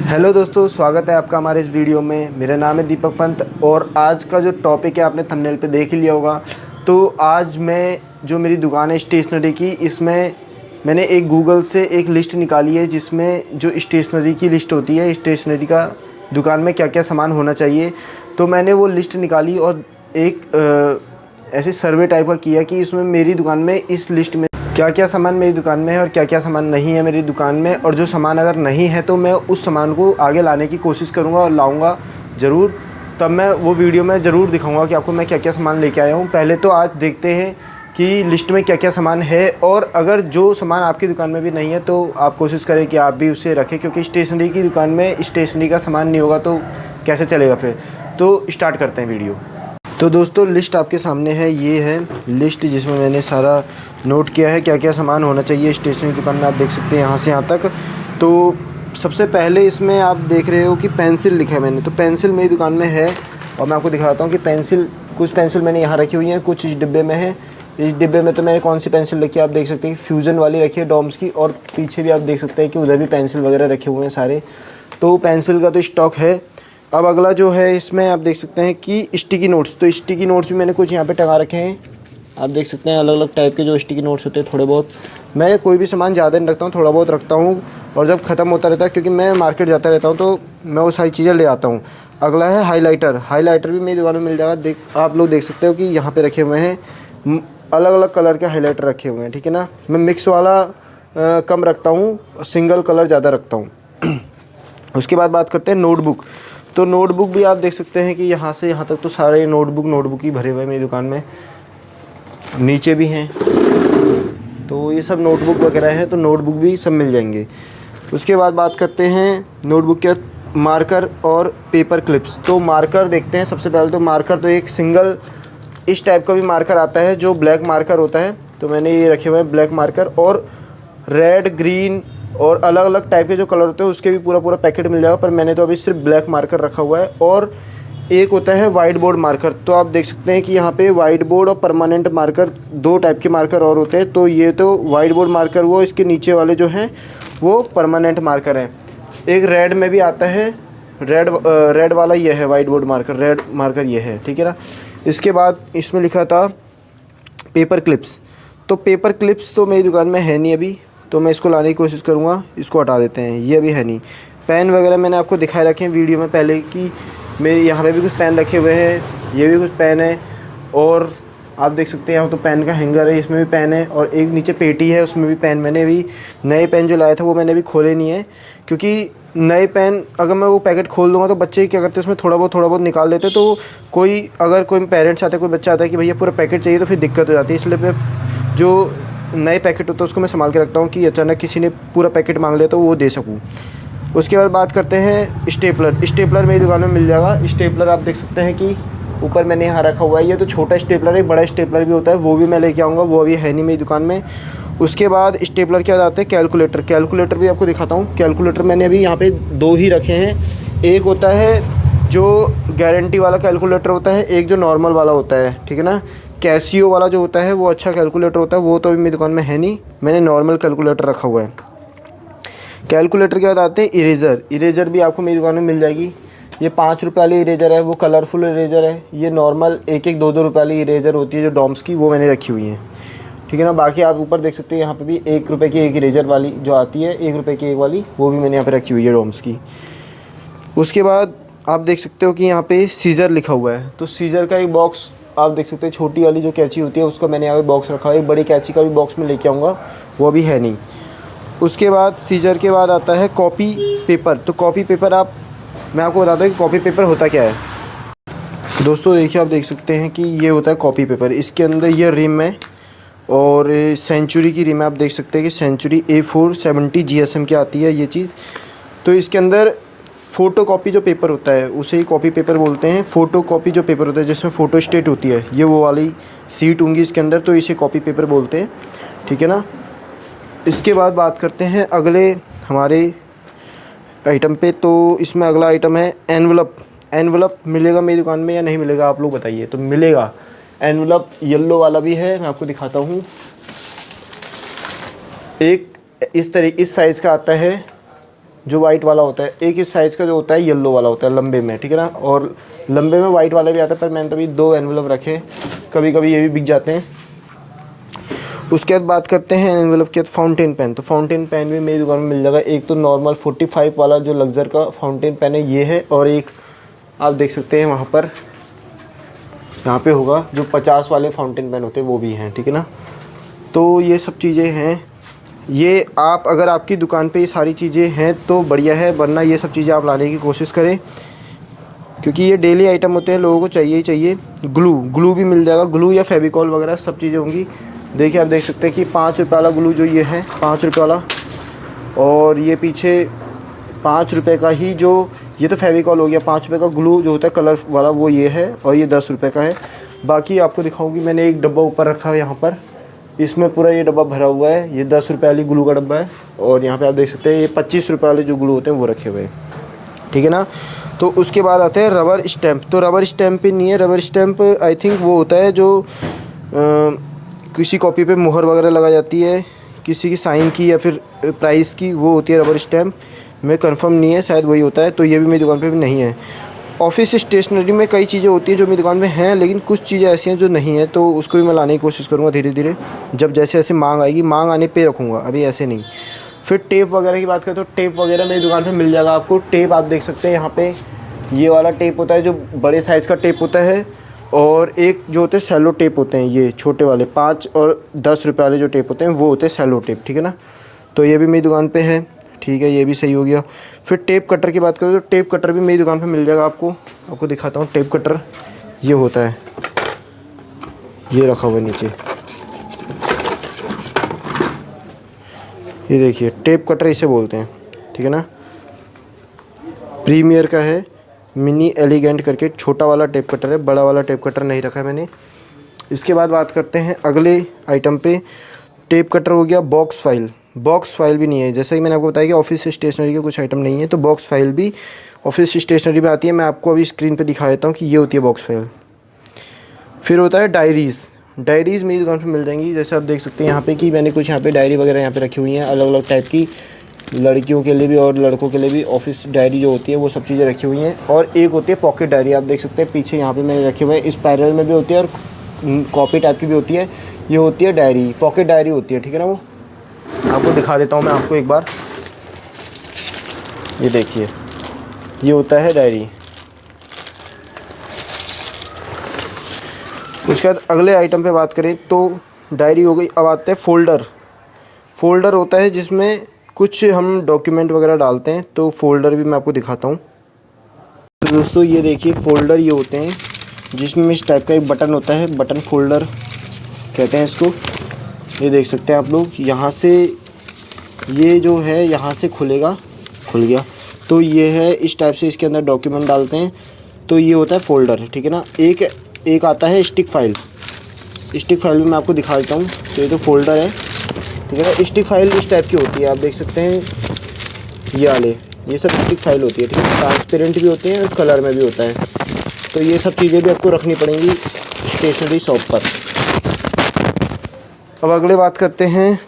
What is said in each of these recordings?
Hello दोस्तों, स्वागत है आपका हमारे इस वीडियो में। मेरा नाम है दीपक पंत और आज का जो टॉपिक है आपने थंबनेल पे देख ही लिया होगा। तो आज मैं जो मेरी दुकान है स्टेशनरी की, इसमें मैंने एक गूगल से एक लिस्ट निकाली है जिसमें जो स्टेशनरी की लिस्ट होती है, स्टेशनरी का दुकान में क्या क्या सामान होना चाहिए। तो मैंने वो लिस्ट निकाली और एक ऐसे सर्वे टाइप का किया कि इसमें मेरी दुकान में इस लिस्ट में क्या क्या सामान मेरी दुकान में है और क्या क्या सामान नहीं है मेरी दुकान में, और जो सामान अगर नहीं है तो मैं उस सामान को आगे लाने की कोशिश करूँगा और लाऊंगा ज़रूर। तब मैं वो वीडियो में ज़रूर दिखाऊंगा कि आपको मैं क्या क्या सामान लेके आया हूँ। पहले तो आज देखते हैं कि लिस्ट में क्या क्या सामान है, और अगर जो सामान आपकी दुकान में भी नहीं है तो आप कोशिश करें कि आप भी उसे रखें, क्योंकि स्टेशनरी की दुकान में स्टेशनरी का सामान नहीं होगा तो कैसे चलेगा फिर। तो स्टार्ट करते हैं वीडियो। तो दोस्तों, लिस्ट आपके सामने है, ये है लिस्ट जिसमें मैंने सारा नोट किया है क्या क्या सामान होना चाहिए स्टेशनरी दुकान में। आप देख सकते हैं यहाँ से यहाँ तक। तो सबसे पहले इसमें आप देख रहे हो कि पेंसिल लिखा है मैंने, तो पेंसिल मेरी दुकान में है और मैं आपको दिखाता हूँ कि कुछ पेंसिल मैंने यहाँ रखी हुई हैं, कुछ इस डिब्बे में है। इस डिब्बे में तो मैंने कौन सी पेंसिल रखी है आप देख सकते हैं, फ्यूज़न वाली रखी है डॉम्स की, और पीछे भी आप देख सकते हैं कि उधर भी पेंसिल वगैरह रखे हुए हैं सारे। तो पेंसिल का तो स्टॉक है। अब अगला जो है इसमें आप देख सकते हैं कि स्टिकी नोट्स, तो स्टिकी नोट्स भी मैंने कुछ यहाँ पे टंगा रखे हैं। आप देख सकते हैं अलग अलग टाइप के जो स्टिकी नोट्स होते हैं। थोड़े बहुत मैं कोई भी सामान ज़्यादा नहीं रखता हूँ, थोड़ा बहुत रखता हूँ, और जब ख़त्म होता रहता है क्योंकि मैं मार्केट जाता रहता हूँ तो मैं वो सारी चीज़ें ले आता हूँ। अगला है हाईलाइटर। हाईलाइटर भी मेरी दुकान में मिल जाएगा। आप लोग देख सकते हो कि यहाँ पर रखे हुए हैं, अलग अलग कलर के हाईलाइटर रखे हुए हैं, ठीक है ना। मैं मिक्स वाला कम रखता हूँ, सिंगल कलर ज़्यादा रखता हूँ। उसके बाद बात करते हैं नोटबुक। तो नोटबुक भी आप देख सकते हैं कि यहाँ से यहाँ तक तो सारे नोटबुक ही भरे हुए हैं मेरी दुकान में, नीचे भी हैं। तो ये सब नोटबुक वगैरह है, तो नोटबुक भी सब मिल जाएंगे। उसके बाद बात करते हैं नोटबुक के मार्कर और पेपर क्लिप्स। तो मार्कर देखते हैं सबसे पहले। तो मार्कर तो एक सिंगल इस टाइप का भी मार्कर आता है जो ब्लैक मार्कर होता है, तो मैंने ये रखे हुए हैं ब्लैक मार्कर, और रेड, ग्रीन और अलग अलग टाइप के जो कलर होते हैं उसके भी पूरा पैकेट मिल जाएगा, पर मैंने तो अभी सिर्फ ब्लैक मार्कर रखा हुआ है। और एक होता है वाइट बोर्ड मार्कर। तो आप देख सकते हैं कि यहाँ पे वाइट बोर्ड और परमानेंट मार्कर, दो टाइप के मार्कर और होते हैं। तो ये तो वाइट बोर्ड मार्कर, वो इसके नीचे वाले जो हैं वो परमानेंट मार्कर हैं। एक रेड में भी आता है, रेड वाला ये है white board marker, red marker ये है, ठीक है ना। इसके बाद इसमें लिखा था पेपर क्लिप्स। तो पेपर क्लिप्स तो मेरी दुकान में है नहीं अभी, तो मैं इसको लाने की कोशिश करूँगा। इसको हटा देते हैं, ये भी है नहीं। पेन वगैरह मैंने आपको दिखाए रखे हैं वीडियो में पहले कि मेरे यहाँ पे भी कुछ पेन रखे हुए हैं, ये भी कुछ पेन है, और आप देख सकते हैं यहाँ तो पेन का हैंगर है, इसमें भी पेन है, और एक नीचे पेटी है उसमें भी पेन। मैंने भी नए पेन जो लाया था वो मैंने अभी खोले नहीं है, क्योंकि नए पेन अगर मैं वो पैकेट खोल दूँगा तो बच्चे क्या करते हैं उसमें थोड़ा बहुत निकाल देते। तो अगर कोई पेरेंट्स आता है, कोई बच्चा आता है कि भैया पूरा पैकेट चाहिए, तो फिर दिक्कत हो जाती है। इसलिए फिर जो नए पैकेट होता है उसको मैं संभाल के रखता हूँ कि अचानक किसी ने पूरा पैकेट मांग लिया तो वो दे सकूँ। उसके बाद बात करते हैं स्टेपलर। स्टेपलर मेरी दुकान में मिल जाएगा। स्टेपलर आप देख सकते हैं कि ऊपर मैंने यहाँ रखा हुआ है, ये तो छोटा स्टेपलर है, बड़ा स्टेपलर भी होता है, वो भी मैं लेके आऊँगा, वो अभी है नहीं मेरी दुकान में। उसके बाद स्टेपलर के बाद आते हैं कैलकुलेटर। कैलकुलेटर भी आपको दिखाता हूँ। कैलकुलेटर मैंने अभी यहाँ पे दो ही रखे हैं। एक होता है जो गारंटी वाला कैलकुलेटर होता है, एक जो नॉर्मल वाला होता है, ठीक है ना। कैसियो वाला जो होता है वो अच्छा कैलकुलेटर होता है, वो तो अभी मेरी दुकान में है नहीं, मैंने नॉर्मल कैलकुलेटर रखा हुआ है। कैलकुलेटर के बाद आते हैं इरेज़र। इरेज़र भी आपको मेरी दुकान में मिल जाएगी। ये 5 रुपये वाली इरेज़र है, वो कलरफुल इरेज़र है। ये नॉर्मल 1-1, 2-2 रुपये वाली इरेज़र होती है जो डॉम्स की, वो मैंने रखी हुई है, ठीक है ना। बाकी आप ऊपर देख सकते हैं यहाँ पे भी 1 रुपये की एक इरेज़र वाली जो आती है, 1 रुपये की एक वाली, वो भी मैंने यहाँ पे रखी हुई है डॉम्स की। उसके बाद आप देख सकते हो कि यहाँ पे सीज़र लिखा हुआ है। तो सीज़र का एक बॉक्स आप देख सकते हैं, छोटी वाली जो कैंची होती है उसका मैंने यहाँ पे बॉक्स रखा है। एक बड़ी कैंची का भी बॉक्स में लेके आऊँगा, वो अभी है नहीं। उसके बाद सीज़र के बाद आता है कॉपी पेपर। तो कॉपी पेपर मैं आपको बताता हूँ कि कॉपी पेपर होता क्या है। दोस्तों देखिए, आप देख सकते हैं कि ये होता है कॉपी पेपर। इसके अंदर ये रिम है, और सेंचुरी की रिम है। आप देख सकते हैं कि सेंचुरी A470 GSM की आती है ये चीज़। तो इसके अंदर फ़ोटो कॉपी जो पेपर होता है उसे ही कॉपी पेपर बोलते हैं। फ़ोटो कॉपी जो पेपर होता है जिसमें फ़ोटो स्टेट होती है, ये वो वाली सीट होंगी इसके अंदर, तो इसे कॉपी पेपर बोलते हैं, ठीक है ना। इसके बाद बात करते हैं अगले हमारे आइटम पे। तो इसमें अगला आइटम है एनवलप। एनवलप मिलेगा मेरी दुकान में या नहीं मिलेगा आप लोग बताइए। तो मिलेगा एनवलप, येलो वाला भी है, मैं आपको दिखाता हूँ। एक इस साइज़ का आता है, जो वाइट वाला होता है, एक इस साइज़ का जो होता है येलो वाला होता है लंबे में, ठीक है ना, और लंबे में वाइट वाला भी आता है, पर मैंने तो अभी 2 एनवेलप रखे, कभी कभी ये भी बिक जाते हैं। उसके बाद बात करते हैं एनवेलप के फाउंटेन पेन। तो फाउंटेन पेन भी मेरी दुकान में मिल जाएगा। एक तो नॉर्मल 45 वाला जो लग्जर का फाउंटेन पेन है ये है, और एक आप देख सकते हैं वहाँ पर यहाँ पे होगा जो 50 वाले फाउंटेन पेन होते हैं वो भी हैं, ठीक है ना। तो ये सब चीज़ें हैं, ये आप अगर आपकी दुकान पे ये सारी चीज़ें हैं तो बढ़िया है, वरना ये सब चीज़ें आप लाने की कोशिश करें, क्योंकि ये डेली आइटम होते हैं, लोगों को चाहिए ही चाहिए। ग्लू भी मिल जाएगा, ग्लू या फेविकॉल वगैरह सब चीज़ें होंगी। देखिए आप देख सकते हैं कि 5 रुपये वाला ग्लू जो ये है 5 रुपये वाला, और ये पीछे 5 रुपये का ही जो ये तो फेविकॉल हो गया। 5 रुपये का ग्लू जो होता है कलर वाला वो ये है, और ये 10 रुपये का है। बाकी आपको दिखाऊंगी, मैंने एक डब्बा ऊपर रखा है यहाँ पर, इसमें पूरा ये डब्बा भरा हुआ है। ये 10 रुपये वाली ग्लू का डब्बा है, और यहाँ पे आप देख सकते हैं ये 25 रुपये वाले जो ग्लू होते हैं वो रखे हुए हैं, ठीक है ना। तो उसके बाद आते हैं रबर स्टैम्प। तो रबर स्टैम्प भी नहीं है, रबर स्टैम्प आई थिंक वो होता है जो किसी कॉपी पे मुहर वगैरह लगा जाती है, किसी की साइन की या फिर प्राइस की, वो होती है रबर स्टैम्प। मैं कंफर्म नहीं है, शायद वही होता है। तो ये भी मेरी दुकान पे भी नहीं है। ऑफिस स्टेशनरी में कई चीज़ें होती हैं जो मेरी दुकान में हैं, लेकिन कुछ चीज़ें ऐसी हैं जो नहीं है, तो उसको भी मैं लाने की कोशिश करूँगा धीरे धीरे, जब जैसे जैसे मांग आएगी, मांग आने पे रखूँगा, अभी ऐसे नहीं। फिर टेप वगैरह की बात करें तो टेप वगैरह मेरी दुकान पे मिल जाएगा आपको। टेप आप देख सकते हैं यहाँ पे, ये वाला टेप होता है जो बड़े साइज़ का टेप होता है, और एक जो होते हैं सेलो टेप होते हैं, ये छोटे वाले 5 और 10 रुपये वाले जो टेप होते हैं वो होते हैं सेलो टेप, ठीक है ना। तो ये भी मेरी दुकान पे है, ठीक है, ये भी सही हो गया। फिर टेप कटर की बात करें तो टेप कटर भी मेरी दुकान पे मिल जाएगा आपको दिखाता हूँ। टेप कटर ये होता है, ये रखा हुआ है नीचे, ये देखिए टेप कटर इसे बोलते हैं, ठीक है ना। प्रीमियर का है, मिनी एलिगेंट करके छोटा वाला टेप कटर है, बड़ा वाला टेप कटर नहीं रखा है मैंने। इसके बाद बात करते हैं अगले आइटम पे। टेप कटर हो गया। बॉक्स फाइल भी नहीं है, जैसा कि मैंने आपको बताया कि ऑफिस स्टेशनरी के कुछ आइटम नहीं है, तो बॉक्स फाइल भी ऑफिस स्टेशनरी में आती है। मैं आपको अभी स्क्रीन पे दिखा देता हूँ कि ये होती है बॉक्स फाइल। फिर होता है डायरीज़ मेरी दुकान पे मिल जाएंगी। जैसे आप देख सकते हैं यहाँ पे कि मैंने कुछ यहाँ पे डायरी वगैरह यहाँ पे रखी हुई हैं अलग अलग टाइप की, लड़कियों के लिए भी और लड़कों के लिए भी। ऑफिस डायरी जो होती है वो सब चीज़ें रखी हुई हैं। और एक होती है पॉकेट डायरी, आप देख सकते हैं पीछे यहाँ पे मैंने रखे हुए हैं। स्पायरल में भी होती है और कॉपी टाइप की भी होती है। ये होती है डायरी, पॉकेट डायरी होती है, ठीक है ना। वो आपको दिखा देता हूँ मैं आपको एक बार, ये देखिए ये होता है डायरी। उसके बाद अगले आइटम पे बात करें तो डायरी हो गई। अब आते हैं फोल्डर होता है जिसमें कुछ हम डॉक्यूमेंट वगैरह डालते हैं, तो फोल्डर भी मैं आपको दिखाता हूँ। तो दोस्तों ये देखिए फोल्डर ये होते हैं जिसमें इस टाइप का एक बटन होता है, बटन फोल्डर कहते हैं इसको। ये देख सकते हैं आप लोग, यहाँ से ये जो है यहाँ से खुल गया, तो ये है इस टाइप से, इसके अंदर डॉक्यूमेंट डालते हैं, तो ये होता है फोल्डर, ठीक है ना। एक आता है स्टिक फाइल भी मैं आपको दिखा देता हूँ। तो ये तो फोल्डर है, ठीक है ना। स्टिक फाइल इस टाइप की होती है, आप देख सकते हैं ये वाले, ये सब स्टिक फाइल होती है, ठीक है। ट्रांसपेरेंट भी होते हैं और कलर में भी होता है। तो ये सब चीज़ें भी आपको रखनी पड़ेंगी स्टेशनरी शॉप पर। अब अगले बात करते हैं,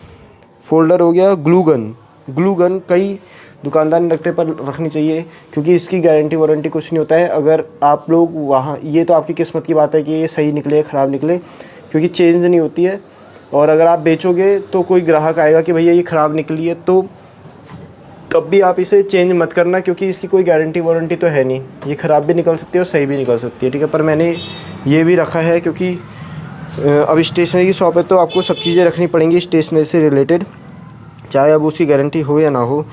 फोल्डर हो गया। ग्लू गन कई दुकानदार नहीं रखते, पर रखनी चाहिए क्योंकि इसकी गारंटी वारंटी कुछ नहीं होता है। अगर आप लोग वहाँ, ये तो आपकी किस्मत की बात है कि ये सही निकले ख़राब निकले, क्योंकि चेंज नहीं होती है। और अगर आप बेचोगे तो कोई ग्राहक आएगा कि भैया ये ख़राब निकली है, तो तब भी आप इसे चेंज मत करना, क्योंकि इसकी कोई गारंटी वारंटी तो है नहीं। ये ख़राब भी निकल सकती है और सही भी निकल सकती है, ठीक है। पर मैंने ये भी रखा है क्योंकि अब स्टेशनरी की शॉप है तो आपको सब चीज़ें रखनी पड़ेंगी स्टेशनरी से रिलेटेड, चाहे अब उसकी गारंटी हो या ना हो।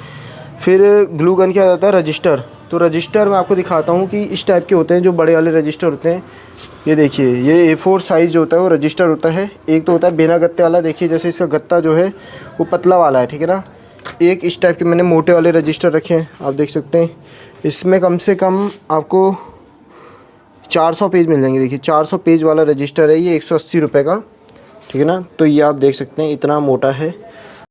फिर ग्लू गन क्या जाता है, रजिस्टर। तो रजिस्टर मैं आपको दिखाता हूँ कि इस टाइप के होते हैं, जो बड़े वाले रजिस्टर होते हैं। ये देखिए ये A4 साइज़ जो होता है वो रजिस्टर होता है। एक तो होता है बिना गत्ते वाला, देखिए जैसे इसका गत्ता जो है वो पतला वाला है, ठीक है ना। एक इस टाइप के मैंने मोटे वाले रजिस्टर रखे हैं, आप देख सकते हैं। इसमें कम से कम आपको 400 पेज मिल जाएंगे। देखिए 400 पेज वाला रजिस्टर है ये, 180 रुपये का, ठीक है ना। तो ये आप देख सकते हैं इतना मोटा है।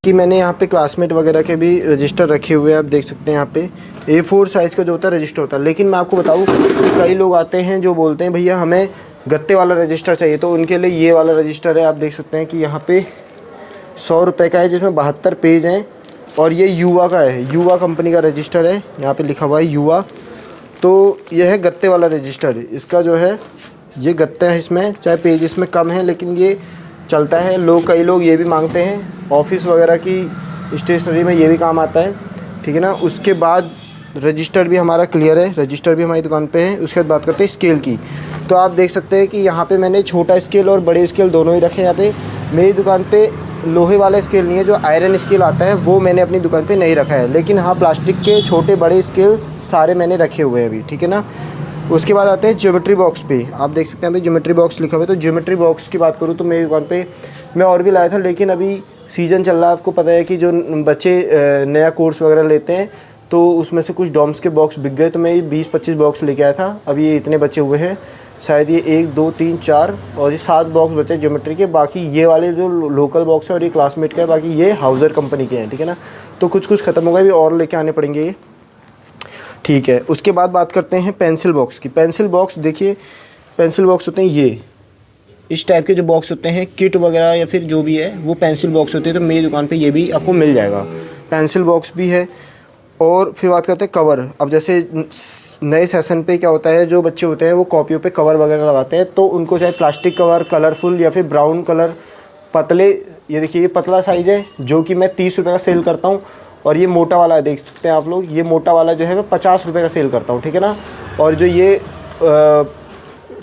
कि मैंने यहाँ पे क्लासमेट वगैरह के भी रजिस्टर रखे हुए हैं, आप देख सकते हैं यहाँ पे A4 साइज़ का जो होता है रजिस्टर होता है। लेकिन मैं आपको बताऊँ, कई लोग आते हैं जो बोलते हैं भैया हमें गत्ते वाला रजिस्टर चाहिए, तो उनके लिए ये वाला रजिस्टर है। आप देख सकते हैं कि यहाँ पे 100 रुपये का है, जिसमें 72 पेज हैं और ये युवा का है, युवा कंपनी का रजिस्टर है, यहाँ पे लिखा हुआ है युवा। तो यह है गत्ते वाला रजिस्टर, इसका जो है ये गत्ते हैं इसमें, चाहे पेज इसमें कम है लेकिन ये चलता है। कई लोग ये भी मांगते हैं, ऑफिस वगैरह की स्टेशनरी में ये भी काम आता है, ठीक है ना। उसके बाद रजिस्टर भी हमारा क्लियर है, रजिस्टर भी हमारी दुकान पे है। उसके बाद बात करते हैं स्केल की। तो आप देख सकते हैं कि यहाँ पे मैंने छोटा स्केल और बड़े स्केल दोनों ही रखे हैं। यहाँ पे मेरी दुकान पे लोहे वाला स्केल नहीं है, जो आयरन स्केल आता है वो मैंने अपनी दुकान पे नहीं रखा है, लेकिन हाँ प्लास्टिक के छोटे बड़े स्केल सारे मैंने रखे हुए हैं अभी, ठीक है ना। उसके बाद आते हैं ज्योमेट्री बॉक्स पे। आप देख सकते हैं अभी ज्योमेट्री बॉक्स लिखा हुआ है। तो ज्योमेट्री बॉक्स की बात करूँ तो मेरी दुकान पे मैं और भी लाया था, लेकिन अभी सीज़न चल रहा है, आपको पता है कि जो बच्चे नया कोर्स वगैरह लेते हैं तो उसमें से कुछ डॉम्स के बॉक्स बिक गए, तो मैं 20-25 बॉक्स लेके आया था। अभी ये इतने बचे हुए हैं, शायद ये 1 2 3 4 और ये 7 बॉक्स बचे ज्योमेट्री के। बाकी ये वाले जो लोकल बॉक्स है और ये क्लासमेट का है, बाकी ये हाउज़र कंपनी के हैं, ठीक है ना। तो कुछ ख़त्म हो गए, अभी और लेके आने पड़ेंगे ये, ठीक है। उसके बाद बात करते हैं पेंसिल बॉक्स की। पेंसिल बॉक्स देखिए, पेंसिल बॉक्स होते हैं ये इस टाइप के जो बॉक्स होते हैं, किट वगैरह या फिर जो भी है वो पेंसिल बॉक्स होते हैं। तो मेरी दुकान पे ये भी आपको मिल जाएगा, पेंसिल बॉक्स भी है। और फिर बात करते हैं कवर। अब जैसे नए सेशन पे क्या होता है, जो बच्चे होते हैं वो कॉपियों पे कवर वगैरह लगाते हैं, तो उनको चाहे प्लास्टिक कवर कलरफुल या फिर ब्राउन कलर पतले, ये देखिए ये पतला साइज़ है जो कि मैं 30 रुपये का सेल करता हूँ। और ये मोटा वाला देख सकते हैं आप लोग, ये मोटा वाला जो है मैं 50 रुपये का सेल करता हूँ, ठीक है ना। और जो ये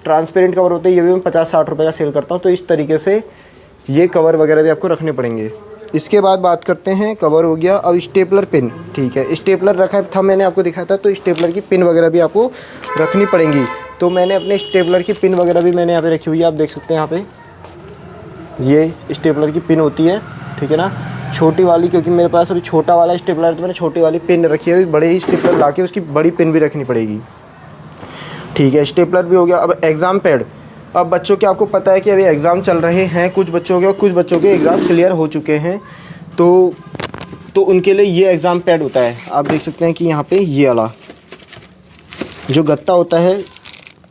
ट्रांसपेरेंट कवर होते हैं ये भी मैं 50-60 रुपये का सेल करता हूँ। तो इस तरीके से ये कवर वगैरह भी आपको रखने पड़ेंगे। इसके बाद बात करते हैं, कवर हो गया। अब स्टेपलर पिन, ठीक है, स्टेपलर रखा था मैंने आपको दिखाया था, तो स्टेपलर की पिन वगैरह भी आपको रखनी पड़ेंगी। तो मैंने अपने स्टेपलर की पिन वगैरह भी मैंने यहाँ पे रखी हुई है, आप देख सकते हैं यहाँ पे ये स्टेपलर की पिन होती है, ठीक है ना, छोटी वाली, क्योंकि मेरे पास अभी छोटा वाला स्टेपलर है तो मैंने छोटी वाली पिन रखी है। अभी बड़े ही स्टेपलर ला के उसकी बड़ी पिन भी रखनी पड़ेगी, ठीक है। स्टेपलर भी हो गया। अब एग्ज़ाम पैड, अब बच्चों के आपको पता है कि अभी एग्ज़ाम चल रहे हैं, कुछ बच्चों के और कुछ बच्चों के एग्ज़ाम क्लियर हो चुके हैं, तो उनके लिए ये एग्ज़ाम पैड होता है। आप देख सकते हैं कि यहाँ पे ये वाला जो गत्ता होता है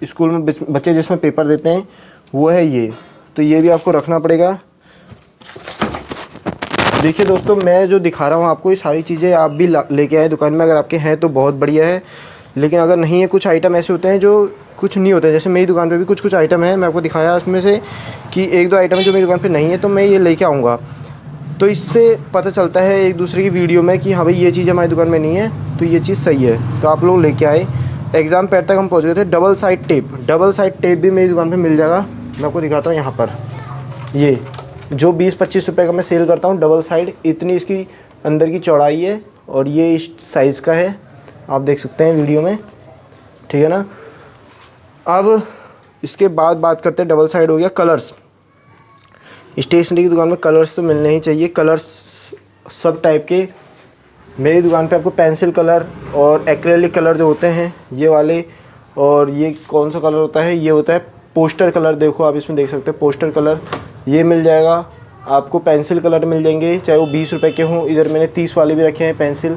स्कूल में बच्चे जिसमें पेपर देते हैं वो है ये, तो ये भी आपको रखना पड़ेगा। देखिए दोस्तों, मैं जो दिखा रहा हूँ आपको ये सारी चीज़ें आप भी लेके आए दुकान में, अगर आपके हैं तो बहुत बढ़िया है, लेकिन अगर नहीं है, कुछ आइटम ऐसे होते हैं जो कुछ नहीं होते। जैसे मेरी दुकान पे भी कुछ आइटम है, मैं आपको दिखाया उसमें से कि 1-2 आइटम है जो मेरी दुकान पे नहीं है, तो मैं ये लेके आऊँगा। तो इससे पता चलता है एक दूसरे की वीडियो में कि हाँ भाई ये चीज़ हमारी दुकान में नहीं है, तो ये चीज़ सही है, तो आप लोग लेके आए। एग्ज़ाम पैड तक हम पहुँच गए थे। डबल साइड टेप भी मेरी दुकान पर मिल जाएगा, मैं आपको दिखाता हूँ। यहाँ पर ये जो 20-25 रुपये का मैं सेल करता हूँ, डबल साइड, इतनी इसकी अंदर की चौड़ाई है और ये इस साइज़ का है, आप देख सकते हैं वीडियो में, ठीक है ना। अब इसके बाद बात करते हैं, डबल साइड हो गया। कलर्स, स्टेशनरी की दुकान में कलर्स तो मिलने ही चाहिए, कलर्स सब टाइप के। मेरी दुकान पे आपको पेंसिल कलर और एक्रेलिक कलर जो होते हैं ये वाले, और ये कौन सा कलर होता है, ये होता है पोस्टर कलर। देखो आप इसमें देख सकते हैं पोस्टर कलर, ये मिल जाएगा आपको। पेंसिल कलर मिल जाएंगे, चाहे वो 20 रुपये के हों। इधर मैंने 30 वाले भी रखे हैं पेंसिल,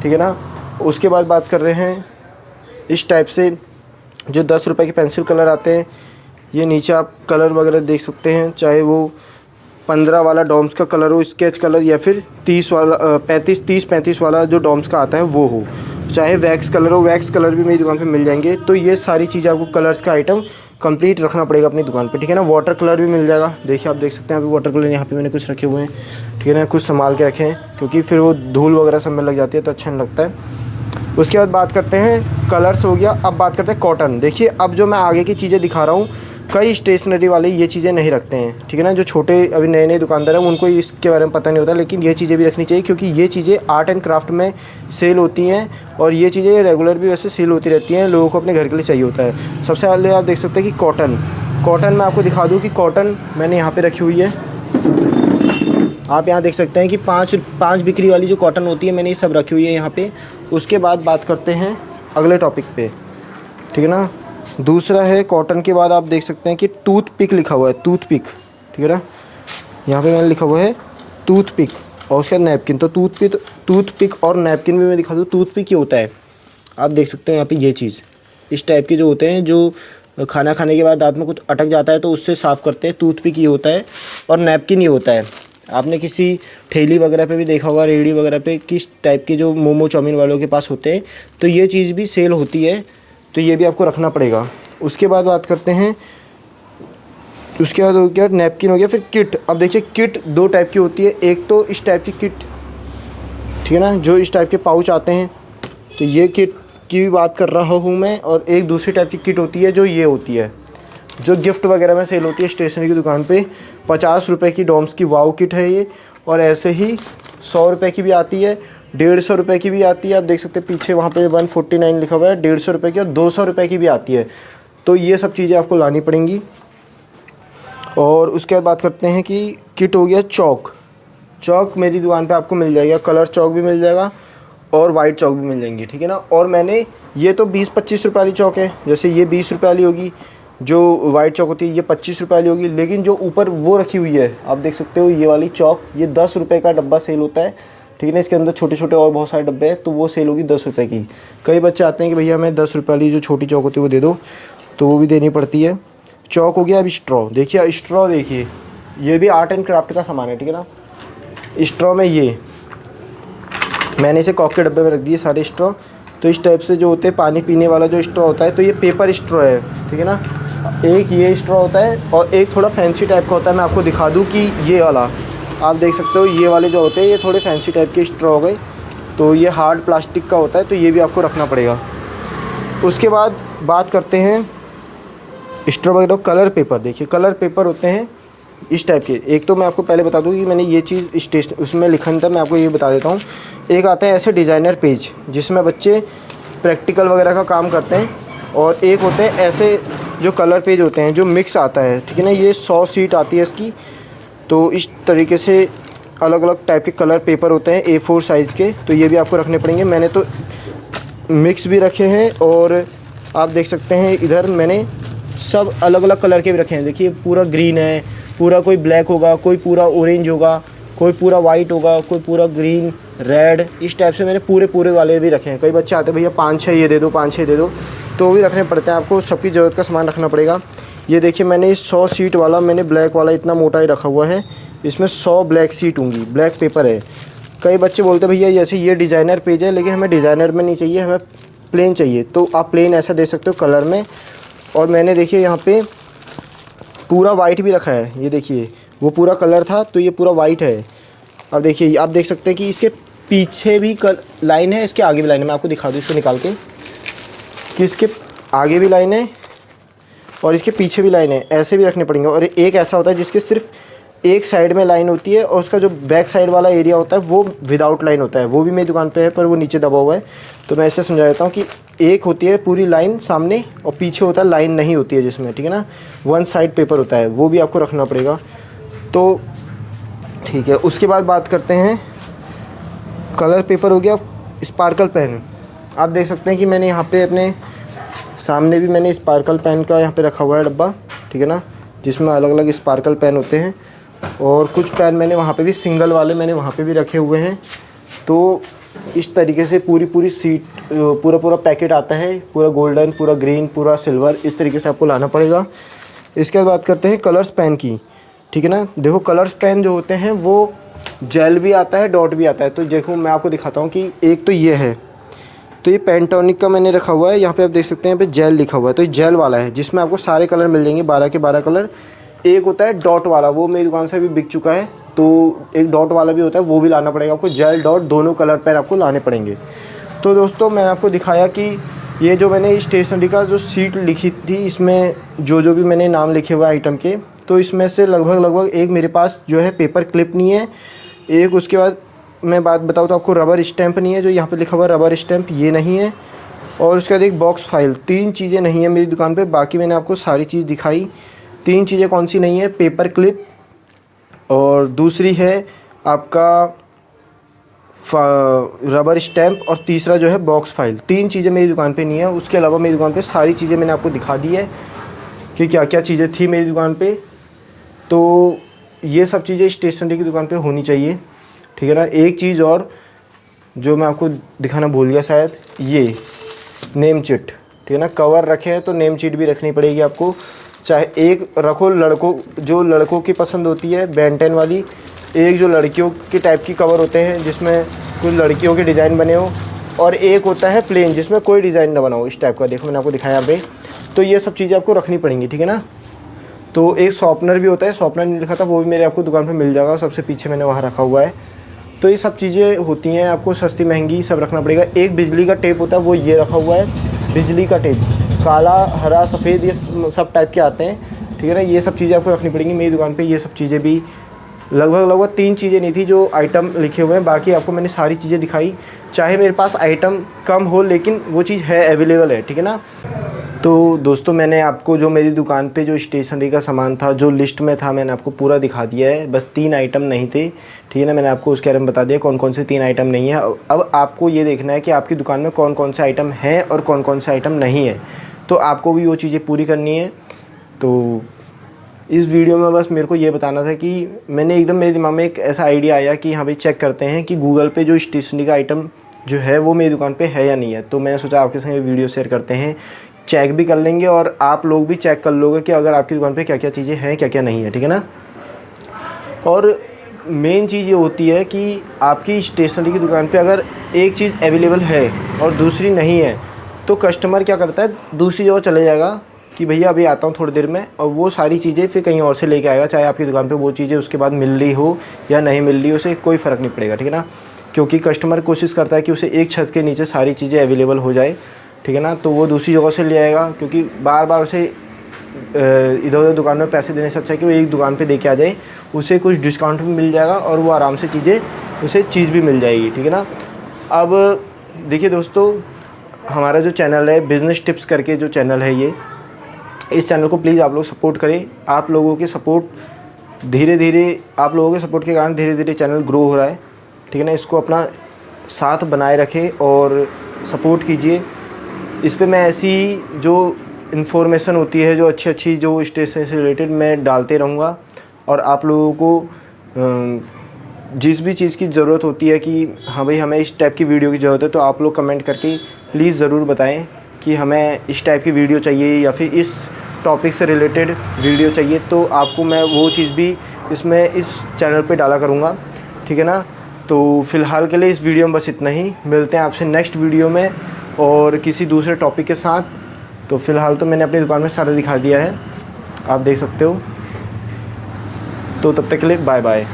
ठीक है ना। उसके बाद बात कर रहे हैं इस टाइप से जो 10 रुपये के पेंसिल कलर आते हैं, ये नीचे आप कलर वगैरह देख सकते हैं, चाहे वो 15 वाला डॉम्स का कलर हो, स्केच कलर, या फिर 30-35 वाला जो डॉम्स का आता है वो हो, चाहे वैक्स कलर हो, वैक्स कलर भी मेरी दुकान पे मिल जाएंगे। तो ये सारी चीज़ें आपको कलर्स का आइटम कंप्लीट रखना पड़ेगा अपनी दुकान पे, ठीक है ना। वाटर कलर भी मिल जाएगा, देखिए आप देख सकते हैं अभी वाटर कलर यहाँ पे मैंने कुछ रखे हुए हैं, ठीक है ना, कुछ संभाल के रखे हैं क्योंकि फिर वो धूल वगैरह सब में लग जाती है तो अच्छा नहीं लगता है। उसके बाद बात करते हैं, कलर्स हो गया। अब बात करते हैं कॉटन। देखिए अब जो मैं आगे की चीज़ें दिखा रहा हूँ, कई स्टेशनरी वाले ये चीज़ें नहीं रखते हैं, ठीक है ना। जो छोटे अभी नए दुकानदार हैं उनको इसके बारे में पता नहीं होता, लेकिन ये चीज़ें भी रखनी चाहिए क्योंकि ये चीज़ें आर्ट एंड क्राफ्ट में सेल होती हैं और ये चीज़ें रेगुलर भी वैसे सेल होती रहती हैं, लोगों को अपने घर के लिए चाहिए होता है। सबसे पहले आप देख सकते हैं कि कॉटन मैं आपको दिखा दूँ कि कॉटन मैंने यहाँ पर रखी हुई है। आप यहाँ देख सकते हैं कि 5 बिक्री वाली जो कॉटन होती है मैंने ये सब रखी हुई है यहाँ पे। उसके बाद बात करते हैं अगले टॉपिक पे, ठीक है ना। दूसरा है कॉटन के बाद आप देख सकते हैं कि टूथपिक लिखा हुआ है, टूथपिक, ठीक है ना। यहाँ पे मैंने लिखा हुआ है टूथपिक और उसका नैपकिन। तो टूथपिक और नैपकिन भी मैं दिखा दूँ। टूथपिक ये होता है, आप देख सकते हैं यहाँ पे ये चीज़ इस टाइप के जो होते हैं, जो खाना खाने के बाद दांत में कुछ अटक जाता है तो उससे साफ़ करते हैं, टूथपिक ये होता है। और नैपकिन ये होता है, आपने किसी ठेली वगैरह पे भी देखा होगा, रेहड़ी वगैरह पे किस टाइप के जो मोमो चाउमीन वालों के पास होते हैं, तो ये चीज़ भी सेल होती है, तो ये भी आपको रखना पड़ेगा। उसके बाद बात करते हैं, उसके बाद हो गया नैपकिन हो गया। फिर किट, अब देखिए किट 2 टाइप की होती है। एक तो इस टाइप की किट, ठीक है ना, जो इस टाइप के पाउच आते हैं, तो ये किट की भी बात कर रहा हूँ मैं। और एक दूसरी टाइप की किट होती है जो ये होती है, जो गिफ्ट वगैरह में सेल होती है स्टेशनरी की दुकान पे। 50 रुपये की डॉम्स की वाव किट है ये। और ऐसे ही 100 रुपये की भी आती है, 150 रुपये की भी आती है। आप देख सकते हैं पीछे वहाँ पे 149 लिखा हुआ है, 150 रुपये की और 200 रुपये की भी आती है। तो ये सब चीज़ें आपको लानी पड़ेंगी। और उसके बाद बात करते हैं कि किट हो गया चौक। चौक मेरी दुकान पे आपको मिल जाएगा, कलर चौक भी मिल जाएगा और वाइट चौक भी मिल जाएंगी, ठीक है ना। और मैंने ये तो 20-25 रुपये वाली चौक है, जैसे ये 20 रुपये वाली होगी, जो वाइट चौक होती है ये 25 रुपये वाली होगी। लेकिन जो ऊपर वो रखी हुई है आप देख सकते हो, ये वाली चौक, ये 10 रुपये का डब्बा सेल होता है, ठीक है ना। इसके अंदर छोटे छोटे और बहुत सारे डब्बे हैं, तो वो सेल होगी 10 रुपये की। कई बच्चे आते हैं कि भैया हमें 10 रुपये वाली जो छोटी चौक होती है वो दे दो, तो वो भी देनी पड़ती है। चौक हो गया। अब स्ट्रॉ देखिए, स्ट्रॉ देखिए, ये भी आर्ट एंड क्राफ्ट का सामान है, ठीक है ना। स्ट्रॉ में ये मैंने इसे कॉक के डब्बे में रख दिए सारे स्ट्रॉ। तो इस टाइप से जो होते हैं पानी पीने वाला जो स्ट्रॉ होता है, तो ये पेपर स्ट्रॉ है, ठीक है ना। एक ये स्ट्रॉ होता है और एक थोड़ा फैंसी टाइप का होता है। मैं आपको दिखा दूं कि ये वाला आप देख सकते हो, ये वाले जो होते हैं ये थोड़े फैंसी टाइप के स्ट्रॉ हो गए। तो ये हार्ड प्लास्टिक का होता है, तो ये भी आपको रखना पड़ेगा। उसके बाद बात करते हैं स्ट्रॉ वगैरह। कलर पेपर देखिए, कलर पेपर होते हैं इस टाइप के। एक तो मैं आपको पहले बता दूं कि मैंने ये चीज़ स्टेशन उसमें लिखा था, मैं आपको ये बता देता हूँ। एक आता है ऐसे डिज़ाइनर पेज, जिसमें बच्चे प्रैक्टिकल वगैरह का काम करते हैं। और एक होते हैं ऐसे जो कलर पेज होते हैं, जो मिक्स आता है, ठीक है ना। ये 100 सीट आती है इसकी। तो इस तरीके से अलग अलग टाइप के कलर पेपर होते हैं A4 साइज़ के, तो ये भी आपको रखने पड़ेंगे। मैंने तो मिक्स भी रखे हैं, और आप देख सकते हैं इधर मैंने सब अलग अलग कलर के भी रखे हैं। देखिए पूरा ग्रीन है, पूरा कोई ब्लैक होगा, कोई पूरा ऑरेंज होगा, कोई पूरा वाइट होगा, कोई पूरा ग्रीन, रेड, इस टाइप से मैंने पूरे वाले भी रखे हैं। कई बच्चे आते हैं भैया 5-6 ये दे दो, 5-6 दे दो, तो वो भी रखने पड़ते हैं। आपको सबकी ज़रूरत का सामान रखना पड़ेगा। ये देखिए मैंने इस 100 सीट वाला, मैंने ब्लैक वाला इतना मोटा ही रखा हुआ है। इसमें 100 ब्लैक सीट होंगी, ब्लैक पेपर है। कई बच्चे बोलते हैं भैया जैसे ये डिज़ाइनर पेज है, लेकिन हमें डिज़ाइनर में नहीं चाहिए, हमें प्लेन चाहिए, तो आप प्लेन ऐसा दे सकते हो कलर में। और मैंने देखिए यहाँ पे पूरा वाइट भी रखा है, ये देखिए वो पूरा कलर था, तो ये पूरा वाइट है। अब देखिए आप देख सकते हैं कि इसके पीछे भी लाइन है, इसके आगे भी लाइन है। मैं आपको दिखा दूँ इसको निकाल के, कि इसके आगे भी लाइन है और इसके पीछे भी लाइन है, ऐसे भी रखने पड़ेंगे। और एक ऐसा होता है जिसके सिर्फ एक साइड में लाइन होती है, और उसका जो बैक साइड वाला एरिया होता है वो विदाउट लाइन होता है। वो भी मेरी दुकान पे है, पर वो नीचे दबा हुआ है। तो मैं ऐसे समझा देता हूँ कि एक होती है पूरी लाइन सामने, और पीछे होता है लाइन नहीं होती है जिसमें, ठीक है ना, वन साइड पेपर होता है, वो भी आपको रखना पड़ेगा। तो ठीक है। उसके बाद बात करते हैं कलर पेपर हो गया। स्पार्कल पेन आप देख सकते हैं कि मैंने यहाँ पे अपने सामने भी मैंने स्पार्कल पेन का यहाँ पे रखा हुआ है डब्बा, ठीक है ना, जिसमें अलग अलग स्पार्कल पेन होते हैं। और कुछ पेन मैंने वहाँ पे भी सिंगल वाले मैंने वहाँ पे भी रखे हुए हैं। तो इस तरीके से पूरी सीट पूरा पैकेट आता है, पूरा गोल्डन, पूरा ग्रीन, पूरा सिल्वर, इस तरीके से आपको लाना पड़ेगा। इसके बाद बात करते हैं कलर्स पेन की, ठीक है ना। देखो कलर्स पेन जो होते हैं वो जेल भी आता है, डॉट भी आता है। तो देखो मैं आपको दिखाता हूँ कि एक तो ये है, तो ये पेंटोनिक का मैंने रखा हुआ है। यहाँ पे आप देख सकते हैं यहाँ पे जेल लिखा हुआ है, तो ये जेल वाला है, जिसमें आपको सारे कलर मिल जाएंगे, 12 के 12 कलर। एक होता है डॉट वाला, वो मेरी दुकान से भी बिक चुका है। तो एक डॉट वाला भी होता है, वो भी लाना पड़ेगा आपको। जेल डॉट दोनों कलर पेन आपको लाने पड़ेंगे। तो दोस्तों मैंने आपको दिखाया कि ये जो मैंने स्टेशनरी का जो सीट लिखी थी, इसमें जो भी मैंने नाम लिखे हुए आइटम के, तो इसमें से लगभग एक मेरे पास जो है पेपर क्लिप नहीं है। एक उसके बाद मैं बात बताऊँ तो आपको रबर स्टैम्प नहीं है, जो यहाँ पे लिखा हुआ रबर स्टैम्प ये नहीं है। और उसके बाद एक बॉक्स फाइल, 3 चीज़ें नहीं है मेरी दुकान पे। बाकी मैंने आपको सारी चीज़ दिखाई। 3 चीज़ें कौन सी नहीं है? पेपर क्लिप, और दूसरी है आपका रबर स्टैम्प, और तीसरा जो है बॉक्स फाइल। 3 चीज़ें मेरी दुकान पे नहीं है। उसके अलावा मेरी दुकान पे सारी चीज़ें मैंने आपको दिखा दी है कि क्या क्या चीज़ें थी मेरी दुकान पे। तो ये सब चीज़ें स्टेशनरी की दुकान पे होनी चाहिए, ठीक है ना। एक चीज़ और जो मैं आपको दिखाना भूल गया शायद, ये नेम चिट, ठीक है ना। कवर रखे हैं तो नेम चिट भी रखनी पड़ेगी आपको। चाहे एक रखो, लड़कों की पसंद होती है बेन 10 वाली, एक जो लड़कियों के टाइप की कवर होते हैं जिसमें कुछ लड़कियों के डिज़ाइन बने हो, और एक होता है प्लेन जिसमें कोई डिज़ाइन ना बना हो, इस टाइप का। देखो मैंने आपको दिखाया यहाँ पे। तो ये सब चीज़ें आपको रखनी पड़ेंगी, ठीक है ना। तो एक शॉर्पनर भी होता है, शॉर्पनर नहीं लिखा था, वो भी मेरे आपको दुकान पे मिल जाएगा, सबसे पीछे मैंने वहाँ रखा हुआ है। तो ये सब चीज़ें होती हैं, आपको सस्ती महंगी सब रखना पड़ेगा। एक बिजली का टेप होता है, वो ये रखा हुआ है, बिजली का टेप, काला हरा सफ़ेद ये सब टाइप के आते हैं, ठीक है ना। ये सब चीज़ें आपको रखनी पड़ेंगी। मेरी दुकान पे ये सब चीज़ें भी लगभग 3 चीज़ें नहीं थी जो आइटम लिखे हुए हैं, बाकी आपको मैंने सारी चीज़ें दिखाई। चाहे मेरे पास आइटम कम हो लेकिन वो चीज़ है, अवेलेबल है, ठीक है ना। तो दोस्तों मैंने आपको जो मेरी दुकान पे जो स्टेशनरी का सामान था, जो लिस्ट में था, मैंने आपको पूरा दिखा दिया है। बस 3 आइटम नहीं थे, ठीक है ना। मैंने आपको उसके बारे में बता दिया कौन कौन से 3 आइटम नहीं है। अब आपको ये देखना है कि आपकी दुकान में कौन कौन से आइटम हैं और कौन कौन से आइटम नहीं है, तो आपको भी वो चीज़ें पूरी करनी है। तो इस वीडियो में बस मेरे को ये बताना था कि मैंने एकदम मेरे दिमाग में एक ऐसा आइडिया आया कि हाँ भाई चेक करते हैं कि गूगल पे जो स्टेशनरी का आइटम जो है वो मेरी दुकान पे है या नहीं है। तो मैंने सोचा आपके संग वीडियो शेयर करते हैं, चेक भी कर लेंगे और आप लोग भी चेक कर लोगे कि अगर आपकी दुकान पे क्या क्या चीज़ें हैं, क्या क्या नहीं है, ठीक है ना। और मेन चीज़ ये होती है कि आपकी स्टेशनरी की दुकान पे अगर एक चीज़ अवेलेबल है और दूसरी नहीं है, तो कस्टमर क्या करता है, दूसरी जगह चले जाएगा कि भैया अभी आता हूँ थोड़ी देर में, और वो सारी चीज़ें फिर कहीं और से लेके आएगा। चाहे आपकी दुकान पे वो चीज़ें उसके बाद मिल रही हो या नहीं मिल रही हो, उसे कोई फ़र्क नहीं पड़ेगा, ठीक है ना। क्योंकि कस्टमर कोशिश करता है कि उसे एक छत के नीचे सारी चीज़ें अवेलेबल हो जाए, ठीक है ना। तो वो दूसरी जगह से ले आएगा, क्योंकि बार बार उसे इधर उधर दुकान में पैसे देने से अच्छा है कि वो एक दुकान पे देके आ जाए, उसे कुछ डिस्काउंट भी मिल जाएगा और वो आराम से उसे चीज़ भी मिल जाएगी, ठीक है ना। अब देखिए दोस्तों, हमारा जो चैनल है बिज़नेस टिप्स करके जो चैनल है, ये इस चैनल को प्लीज़ आप लोग सपोर्ट करें। आप लोगों के सपोर्ट आप लोगों के सपोर्ट के कारण धीरे धीरे चैनल ग्रो हो रहा है, ठीक है ना। इसको अपना साथ बनाए रखें और सपोर्ट कीजिए। इस पे मैं ऐसी जो इन्फॉर्मेशन होती है, जो अच्छी जो स्टेशन से रिलेटेड, मैं डालते रहूँगा। और आप लोगों को जिस भी चीज़ की ज़रूरत होती है कि हाँ भाई हमें इस टाइप की वीडियो की ज़रूरत है, तो आप लोग कमेंट करके प्लीज़ ज़रूर बताएं कि हमें इस टाइप की वीडियो चाहिए या फिर इस टॉपिक से रिलेटेड वीडियो चाहिए, तो आपको मैं वो चीज़ भी इस चैनल पे डाला करूँगा, ठीक है ना। तो फ़िलहाल के लिए इस वीडियो में बस इतना ही। मिलते हैं आपसे नेक्स्ट वीडियो में और किसी दूसरे टॉपिक के साथ। तो फ़िलहाल तो मैंने अपनी दुकान में सारा दिखा दिया है, आप देख सकते हो। तो तब तक के लिए बाय बाय।